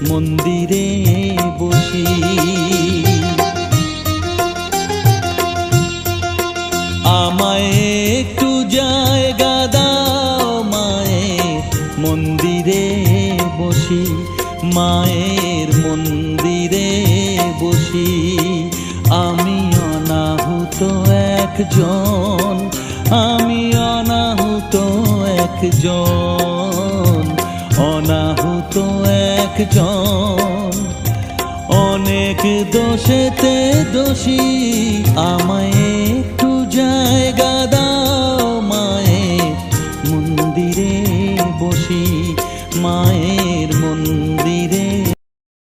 মন্দিরে বসি। আমায় একটু জায়গা দাও মায়ের মন্দিরে বসি, মায়ের মন্দিরে বসি। আমি অনাহুত একজন, আমি অনাহুত একজন, অনাহুত একজন। অনেক দোষেতে দোষী, আমায় একটু জায়গা দাও মায়ের মন্দিরে বসি, মায়ের